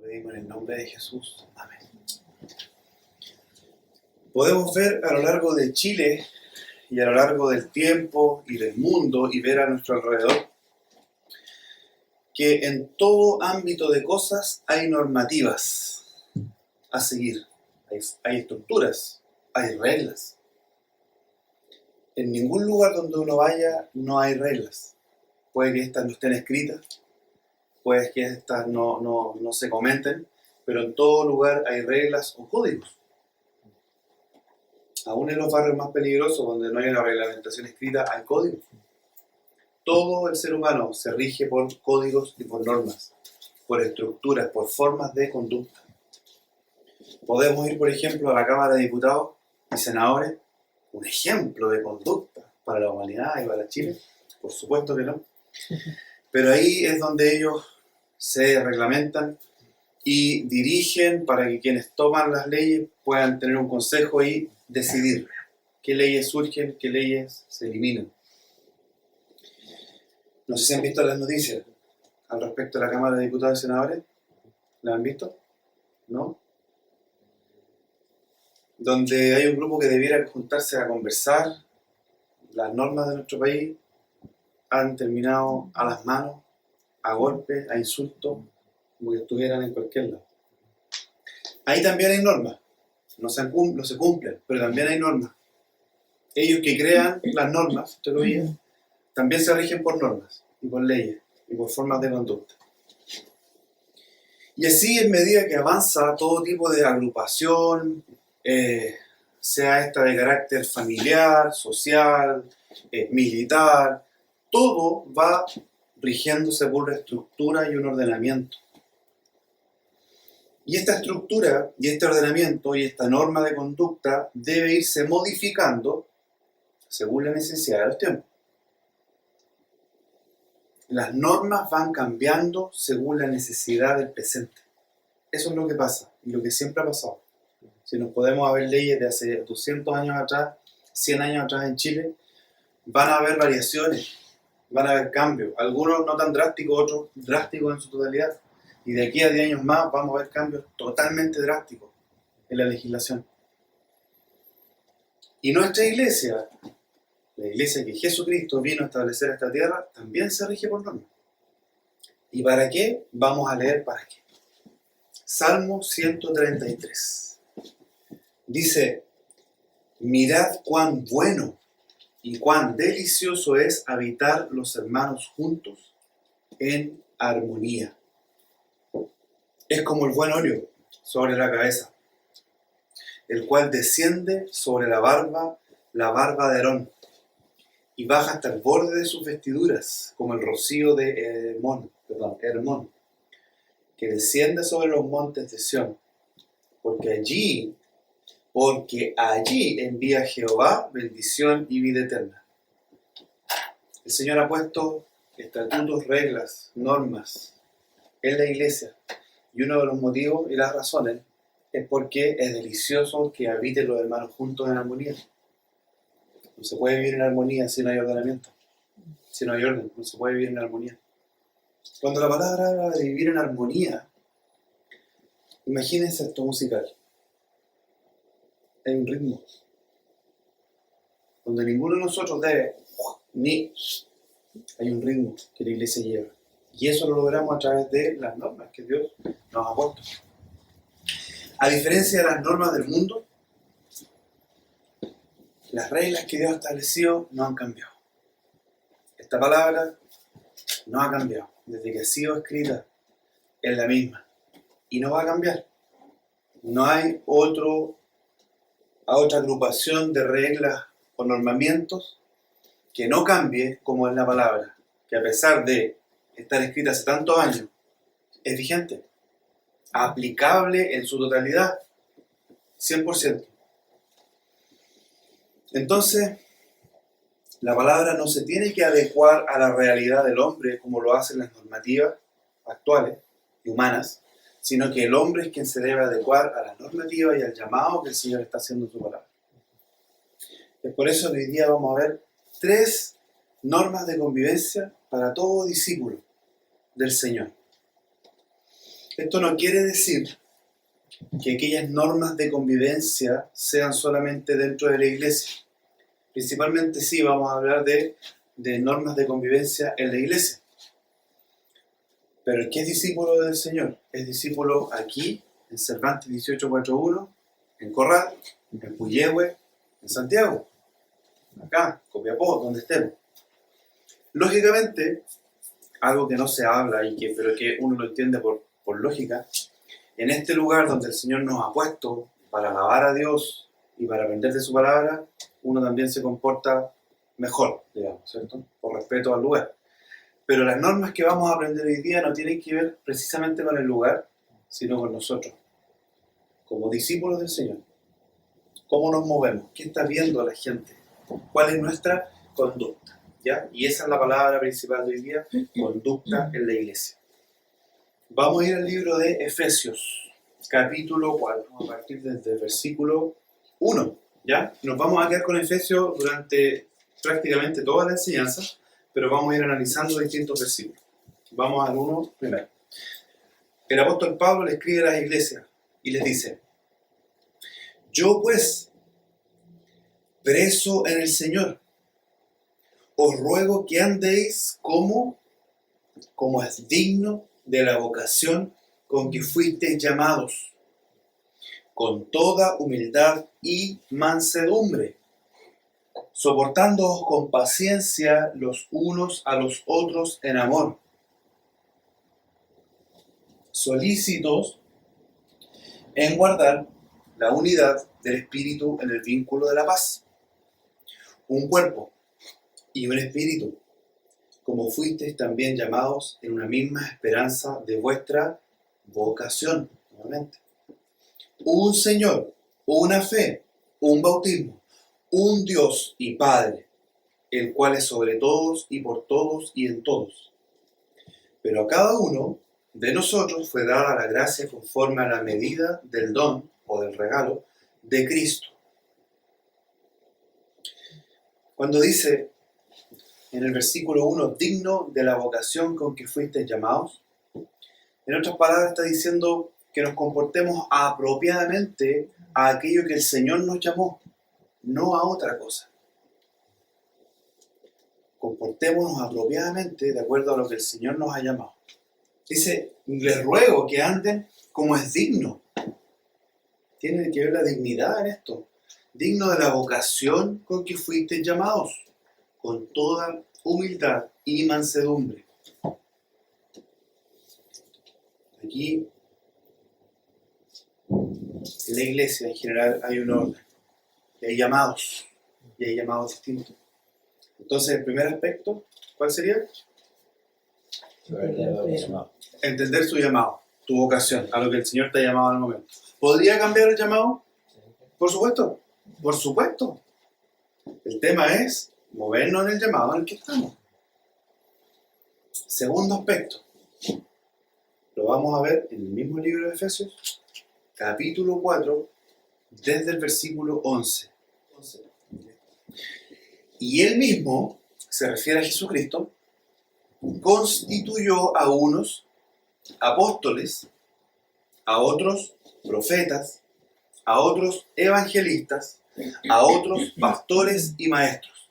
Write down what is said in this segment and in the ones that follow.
pedimos en el nombre de Jesús. Amén. Podemos ver a lo largo de Chile y a lo largo del tiempo y del mundo y ver a nuestro alrededor que en todo ámbito de cosas hay normativas a seguir, hay estructuras, hay reglas. En ningún lugar donde uno vaya no hay reglas. Puede que estas no estén escritas, puede que estas no se comenten, pero en todo lugar hay reglas o códigos. Aún en los barrios más peligrosos, donde no hay una reglamentación escrita, hay códigos. Todo el ser humano se rige por códigos y por normas, por estructuras, por formas de conducta. Podemos ir, por ejemplo, a la Cámara de Diputados y Senadores, un ejemplo de conducta para la humanidad y para Chile. Por supuesto que no. Pero ahí es donde ellos se reglamentan y dirigen para que quienes toman las leyes puedan tener un consejo y decidir qué leyes surgen, qué leyes se eliminan. No sé si han visto las noticias al respecto de la Cámara de Diputados y Senadores. ¿La han visto? ¿No? Donde hay un grupo que debiera juntarse a conversar. Las normas de nuestro país han terminado a las manos, a golpes, a insultos, como que estuvieran en cualquier lado. Ahí también hay normas. No se cumplen, pero también hay normas. Ellos que crean las normas, también se rigen por normas y por leyes y por formas de conducta. Y así, en medida que avanza todo tipo de agrupación, sea esta de carácter familiar, social, militar, todo va rigiéndose por una estructura y un ordenamiento. Y esta estructura y este ordenamiento y esta norma de conducta debe irse modificando según la necesidad de los tiempos. Las normas van cambiando según la necesidad del presente. Eso es lo que pasa y lo que siempre ha pasado. Si nos podemos ver leyes de hace 200 años atrás, 100 años atrás en Chile, van a haber variaciones, van a haber cambios. Algunos no tan drásticos, otros drásticos en su totalidad. Y de aquí a 10 años más vamos a ver cambios totalmente drásticos en la legislación. Y nuestra iglesia, la iglesia que Jesucristo vino a establecer esta tierra, también se rige por normas. ¿Y para qué? Vamos a leer para qué. Salmo 133. Dice: mirad cuán bueno y cuán delicioso es habitar los hermanos juntos en armonía. Es como el buen óleo sobre la cabeza, el cual desciende sobre la barba de Aarón, y baja hasta el borde de sus vestiduras, como el rocío de Hermón, que desciende sobre los montes de Sión, porque allí envía Jehová bendición y vida eterna. El Señor ha puesto estatutos, reglas, normas en la iglesia, y uno de los motivos y las razones es porque es delicioso que habiten los hermanos juntos en armonía. No se puede vivir en armonía si no hay ordenamiento, si no hay orden, no se puede vivir en armonía. Cuando la palabra habla de vivir en armonía, imagínense esto musical. Hay un ritmo donde ninguno de nosotros debe ni hay un ritmo que la iglesia lleva, y eso lo logramos a través de las normas que Dios nos ha puesto. A diferencia de las normas del mundo, las reglas que Dios ha establecido no han cambiado. Esta palabra no ha cambiado desde que ha sido escrita, es la misma y no va a cambiar. No hay otra agrupación de reglas o normamientos que no cambie como es la palabra, que a pesar de estar escrita hace tantos años, es vigente, aplicable en su totalidad, 100%. Entonces, la palabra no se tiene que adecuar a la realidad del hombre como lo hacen las normativas actuales y humanas, sino que el hombre es quien se debe adecuar a la normativa y al llamado que el Señor está haciendo en su palabra. Es por eso que hoy día vamos a ver 3 normas de convivencia para todo discípulo del Señor. Esto no quiere decir que aquellas normas de convivencia sean solamente dentro de la iglesia. Principalmente sí vamos a hablar de normas de convivencia en la iglesia. Pero el que es discípulo del Señor, es discípulo aquí, en Cervantes 1841, en Corral, en Puyehue, en Santiago, acá, Copiapó, donde estemos. Lógicamente, algo que no se habla, pero que uno lo entiende por lógica, en este lugar donde el Señor nos ha puesto para alabar a Dios y para aprender de su palabra, uno también se comporta mejor, digamos, ¿cierto? Por respeto al lugar. Pero las normas que vamos a aprender hoy día no tienen que ver precisamente con el lugar, sino con nosotros, como discípulos del Señor. ¿Cómo nos movemos? ¿Qué está viendo la gente? ¿Cuál es nuestra conducta? ¿Ya? Y esa es la palabra principal de hoy día, conducta en la iglesia. Vamos a ir al libro de Efesios, capítulo 4, a partir desde el versículo 1. ¿Ya? Nos vamos a quedar con Efesios durante prácticamente toda la enseñanza, pero vamos a ir analizando distintos versículos. Vamos al 1 primero. El apóstol Pablo le escribe a las iglesias y les dice: yo pues, preso en el Señor, os ruego que andéis como es digno de la vocación con que fuisteis llamados, con toda humildad y mansedumbre, soportándoos con paciencia los unos a los otros en amor, solícitos en guardar la unidad del Espíritu en el vínculo de la paz. Un cuerpo y un espíritu, como fuisteis también llamados en una misma esperanza de vuestra vocación. Nuevamente. Un Señor, una fe, un bautismo, un Dios y Padre, el cual es sobre todos y por todos y en todos. Pero a cada uno de nosotros fue dada la gracia conforme a la medida del don o del regalo de Cristo. Cuando dice en el versículo 1, digno de la vocación con que fuisteis llamados, en otras palabras está diciendo que nos comportemos apropiadamente a aquello que el Señor nos llamó, no a otra cosa. Comportémonos apropiadamente de acuerdo a lo que el Señor nos ha llamado. Dice, les ruego que anden como es digno. Tiene que ver la dignidad en esto. Digno de la vocación con que fuisteis llamados, con toda humildad y mansedumbre. Aquí, en la iglesia en general hay un orden. Y hay llamados distintos. Entonces, el primer aspecto, ¿cuál sería? Entender su llamado, tu vocación, a lo que el Señor te ha llamado en el momento. ¿Podría cambiar el llamado? Por supuesto, por supuesto. El tema es movernos en el llamado en el que estamos. Segundo aspecto, lo vamos a ver en el mismo libro de Efesios, capítulo 4, desde el versículo 11. Y él mismo, se refiere a Jesucristo, constituyó a unos apóstoles, a otros profetas, a otros evangelistas, a otros pastores y maestros.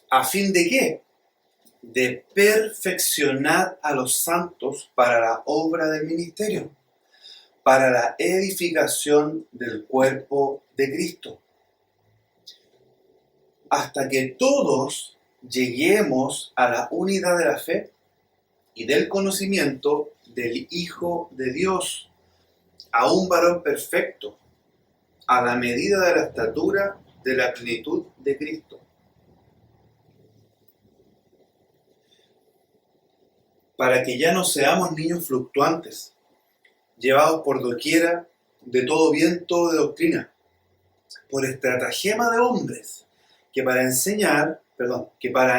¿A fin de qué? De perfeccionar a los santos para la obra del ministerio, para la edificación del cuerpo de Cristo, hasta que todos lleguemos a la unidad de la fe y del conocimiento del Hijo de Dios, a un varón perfecto, a la medida de la estatura de la plenitud de Cristo. Para que ya no seamos niños fluctuantes, llevados por doquiera de todo viento de doctrina, por estratagema de hombres, que para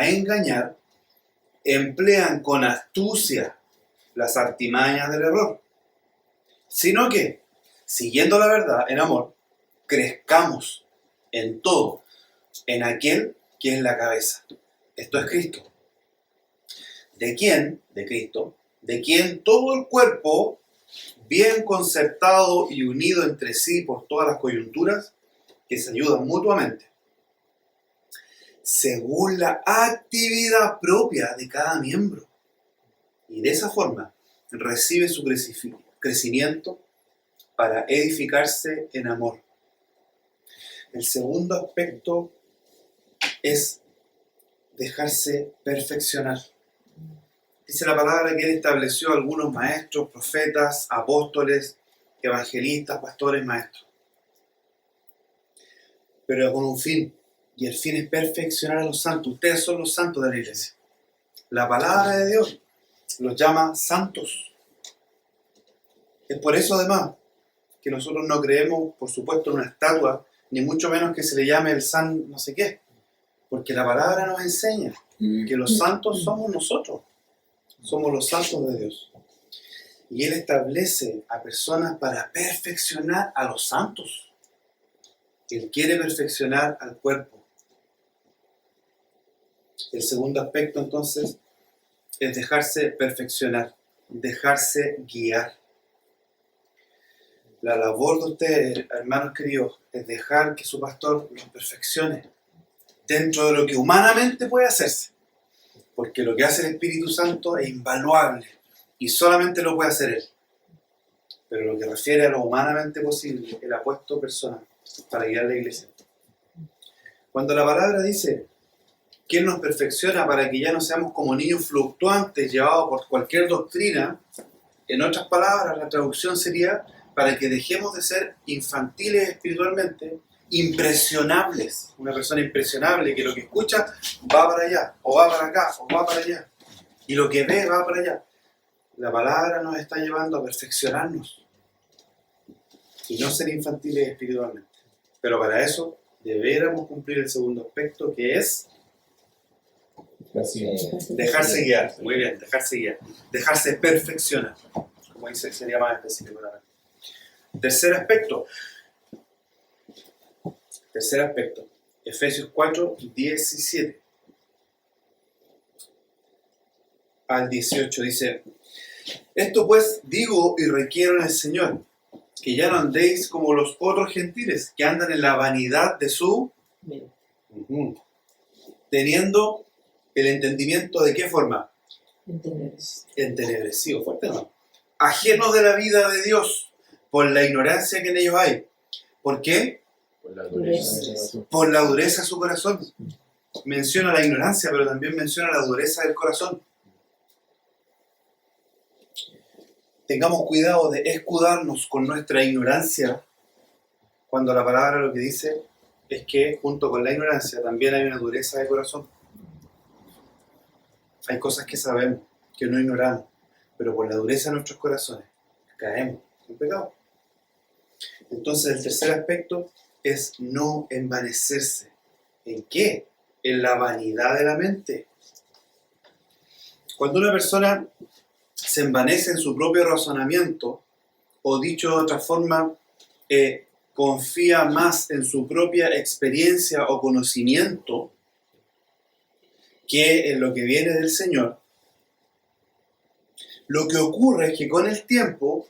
engañar, emplean con astucia las artimañas del error, sino que, siguiendo la verdad en amor, crezcamos en todo, en aquel que es la cabeza. Esto es Cristo. ¿De quién? De Cristo. ¿De quién todo el cuerpo, bien concertado y unido entre sí por todas las coyunturas, que se ayudan mutuamente, según la actividad propia de cada miembro. Y de esa forma recibe su crecimiento para edificarse en amor. El segundo aspecto es dejarse perfeccionar. Dice la palabra que Él estableció algunos maestros, profetas, apóstoles, evangelistas, pastores, maestros. Pero con un fin. Y el fin es perfeccionar a los santos. Ustedes son los santos de la iglesia. La palabra de Dios los llama santos. Es por eso además que nosotros no creemos, por supuesto, en una estatua, ni mucho menos que se le llame el san no sé qué. Porque la palabra nos enseña que los santos somos nosotros. Somos los santos de Dios. Y Él establece a personas para perfeccionar a los santos. Él quiere perfeccionar al cuerpo. El segundo aspecto, entonces, es dejarse perfeccionar, dejarse guiar. La labor de ustedes, hermanos queridos, es dejar que su pastor los perfeccione dentro de lo que humanamente puede hacerse. Porque lo que hace el Espíritu Santo es invaluable y solamente lo puede hacer Él. Pero lo que refiere a lo humanamente posible, Él ha puesto personas para guiar la iglesia. Cuando la palabra dice que Él nos perfecciona para que ya no seamos como niños fluctuantes llevados por cualquier doctrina, en otras palabras, la traducción sería para que dejemos de ser infantiles espiritualmente, impresionables. Una persona impresionable que lo que escucha va para allá, o va para acá, o va para allá. Y lo que ve va para allá. La palabra nos está llevando a perfeccionarnos y no ser infantiles espiritualmente. Pero para eso deberíamos cumplir el segundo aspecto, que es dejarse guiar. Muy bien, dejarse guiar. Dejarse perfeccionar. Como dice, sería más específico. Tercer aspecto. Efesios 4, 17 al 18 dice: esto pues digo y requiero en el Señor, que ya no andéis como los otros gentiles, que andan en la vanidad de su... teniendo el entendimiento de qué forma. Entenebrecido, fuerte no. Ajenos de la vida de Dios, por la ignorancia que en ellos hay. ¿Por qué? Por la dureza. Por la dureza de su corazón. Menciona la ignorancia, pero también menciona la dureza del corazón. Tengamos cuidado de escudarnos con nuestra ignorancia, cuando la palabra lo que dice es que junto con la ignorancia también hay una dureza de corazón. Hay cosas que sabemos, que no ignoramos, pero por la dureza de nuestros corazones caemos en pecado. Entonces el tercer aspecto es no envanecerse. ¿En qué? En la vanidad de la mente. Cuando una persona se envanece en su propio razonamiento, o dicho de otra forma, confía más en su propia experiencia o conocimiento que en lo que viene del Señor, lo que ocurre es que con el tiempo,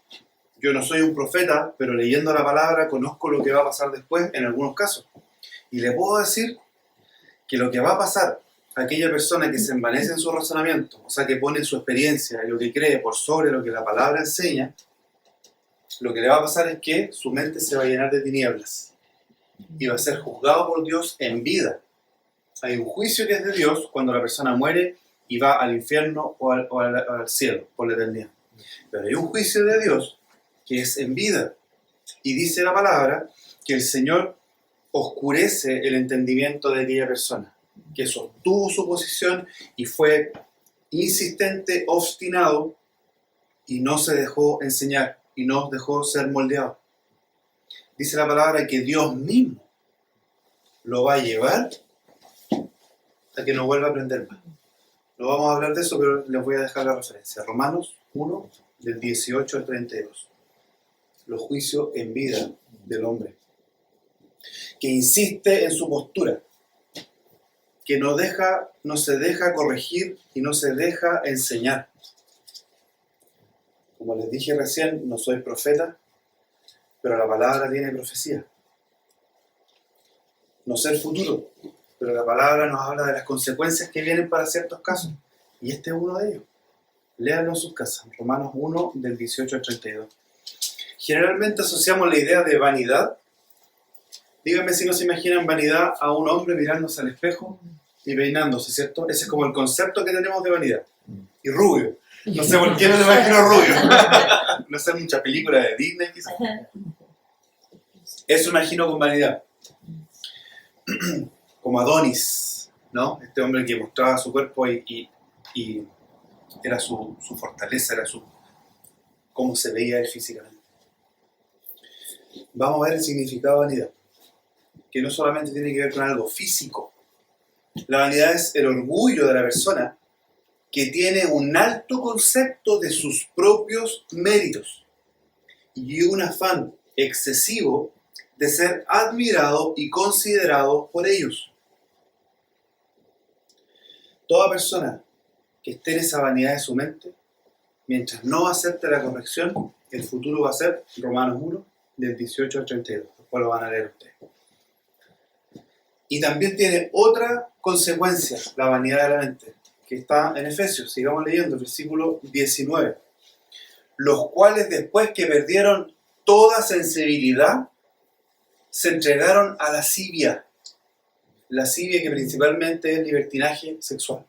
yo no soy un profeta, pero leyendo la palabra conozco lo que va a pasar después en algunos casos. Y le puedo decir que lo que va a pasar a aquella persona que se envanece en su razonamiento, o sea, que pone su experiencia y lo que cree por sobre lo que la palabra enseña, lo que le va a pasar es que su mente se va a llenar de tinieblas y va a ser juzgado por Dios en vida. Hay un juicio que es de Dios cuando la persona muere y va al infierno o al cielo por la eternidad. Pero hay un juicio de Dios que es en vida. Y dice la palabra que el Señor oscurece el entendimiento de aquella persona, que sostuvo su posición y fue insistente, obstinado, y no se dejó enseñar, y no dejó ser moldeado. Dice la palabra que Dios mismo lo va a llevar a que no vuelva a aprender más. No vamos a hablar de eso, pero les voy a dejar la referencia. Romanos 1, del 18 al 32. Los juicios en vida del hombre. Que insiste en su postura. Que no se deja corregir y no se deja enseñar. Como les dije recién, no soy profeta, pero la palabra tiene profecía. No sé el futuro, pero la palabra nos habla de las consecuencias que vienen para ciertos casos. Y este es uno de ellos. Léanlo en sus casas. Romanos 1, del 18 al 32. Generalmente asociamos la idea de vanidad. Díganme si no se imaginan vanidad a un hombre mirándose al espejo y peinándose, ¿cierto? Ese es como el concepto que tenemos de vanidad. Y rubio. No sé por qué no me imagino rubio. No sé, mucha película de Disney quizás. Eso imagino con vanidad. Como Adonis, ¿no? Este hombre que mostraba su cuerpo y era su fortaleza, era cómo se veía él físicamente. Vamos a ver el significado de vanidad, que no solamente tiene que ver con algo físico. La vanidad es el orgullo de la persona que tiene un alto concepto de sus propios méritos y un afán excesivo de ser admirado y considerado por ellos. Toda persona que esté en esa vanidad de su mente, mientras no acepte la corrección, el futuro va a ser Romanos 1, del 18 al 32. Después lo van a leer ustedes. Y también tiene otra consecuencia, la vanidad de la mente, que está en Efesios. Sigamos leyendo, versículo 19. Los cuales después que perdieron toda sensibilidad, se entregaron a lascivia. Lascivia que principalmente es libertinaje sexual.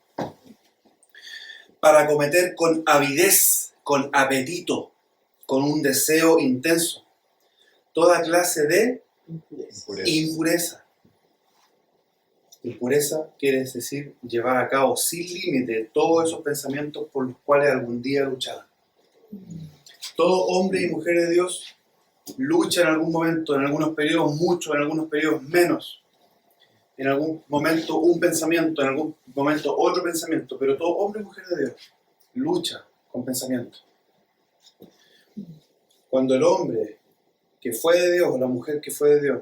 Para cometer con avidez, con apetito, con un deseo intenso, toda clase de impureza. Impureza quiere decir llevar a cabo sin límite todos esos pensamientos por los cuales algún día luchaban. Todo hombre y mujer de Dios lucha en algún momento, en algunos periodos mucho, en algunos periodos menos. En algún momento un pensamiento, en algún momento otro pensamiento, pero todo hombre y mujer de Dios lucha con pensamiento. Cuando el hombre que fue de Dios o la mujer que fue de Dios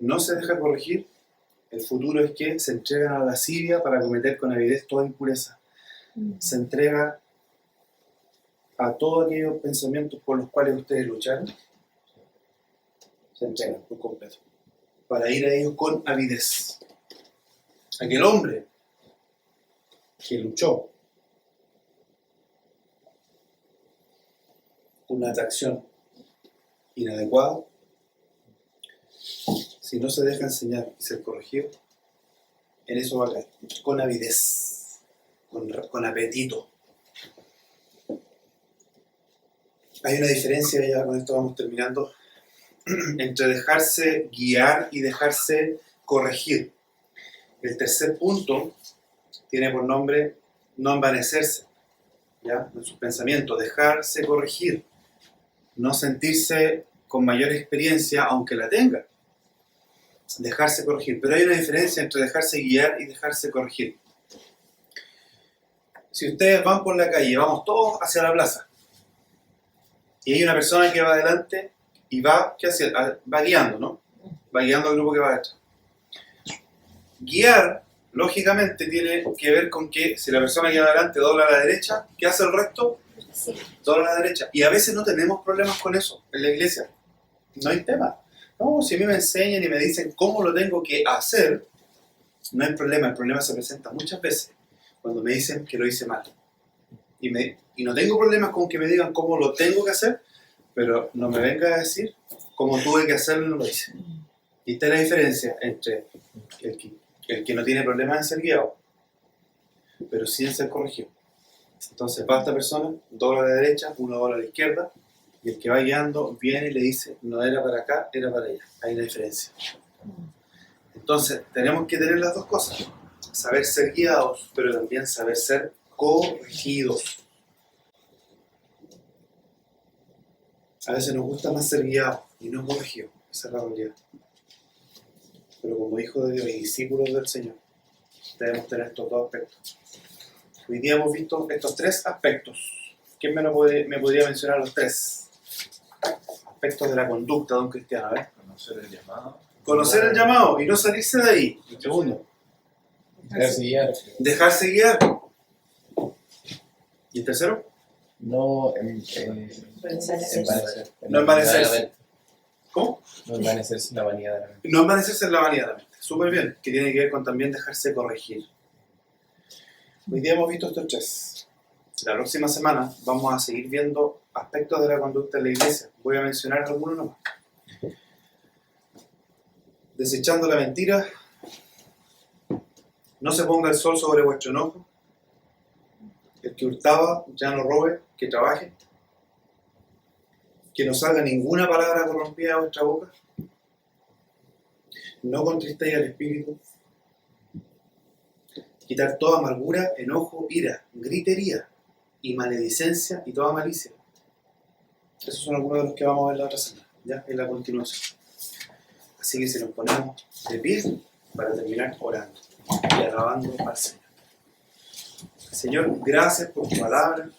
no se deja corregir, el futuro es que se entregan a la lascivia para cometer con avidez toda impureza. Se entrega a todos aquellos pensamientos por los cuales ustedes lucharon. Se entregan por completo para ir a ellos con avidez. Aquel hombre que luchó una atracción inadecuada, si no se deja enseñar y ser corregido, en eso va a caer, con avidez, con apetito. Hay una diferencia, ya con esto vamos terminando, entre dejarse guiar y dejarse corregir. El tercer punto tiene por nombre no envanecerse, ¿ya? En sus pensamientos, dejarse corregir, no sentirse con mayor experiencia aunque la tenga. Dejarse corregir. Pero hay una diferencia entre dejarse guiar y dejarse corregir. Si ustedes van por la calle, vamos todos hacia la plaza, y hay una persona que va adelante y va, ¿qué hace? Va guiando, ¿no? Va guiando al grupo que va detrás. Guiar, lógicamente, tiene que ver con que si la persona que va adelante dobla a la derecha, ¿qué hace el resto? Sí. Dobla a la derecha. Y a veces no tenemos problemas con eso en la iglesia. No hay tema. No, si a mí me enseñan y me dicen cómo lo tengo que hacer, no hay problema. El problema se presenta muchas veces cuando me dicen que lo hice mal. Y no tengo problemas con que me digan cómo lo tengo que hacer, pero no me venga a decir cómo tuve que hacerlo y no lo hice. Y esta es la diferencia entre el que no tiene problemas en ser guiado, pero sí en ser corregido. Entonces va esta persona, dobla a la derecha, uno dobla a la izquierda, y el que va guiando viene y le dice, no era para acá, era para allá. Hay una diferencia. Entonces tenemos que tener las dos cosas. Saber ser guiados, pero también saber ser corregidos. A veces nos gusta más ser guiados y no corregidos. Esa es la realidad. Pero como hijos de Dios y discípulos del Señor, debemos tener estos dos aspectos. Hoy día hemos visto estos tres aspectos. ¿Quién me podría mencionar los tres aspectos de la conducta de un cristiano? Conocer el llamado. Conocer el llamado y no salirse de ahí. El segundo. Dejarse guiar. Dejarse guiar. ¿Y el tercero? No Envanecerse. No envanecerse. ¿Cómo? No envanecerse en la vanidad de la mente. No envanecerse en la vanidad de la mente. Súper bien, que tiene que ver con también dejarse corregir. Hoy día hemos visto estos tres. La próxima semana vamos a seguir viendo aspectos de la conducta de la iglesia. Voy a mencionar algunos nomás. Desechando la mentira. No se ponga el sol sobre vuestro enojo. El que hurtaba ya no robe, que trabaje. Que no salga ninguna palabra corrompida de vuestra boca. No contristéis al espíritu. Quitar toda amargura, enojo, ira, gritería y maledicencia y toda malicia. Esos son algunos de los que vamos a ver la otra semana, ya en la continuación. Así que si nos ponemos de pie para terminar orando y alabando al Señor. Señor, gracias por tu palabra.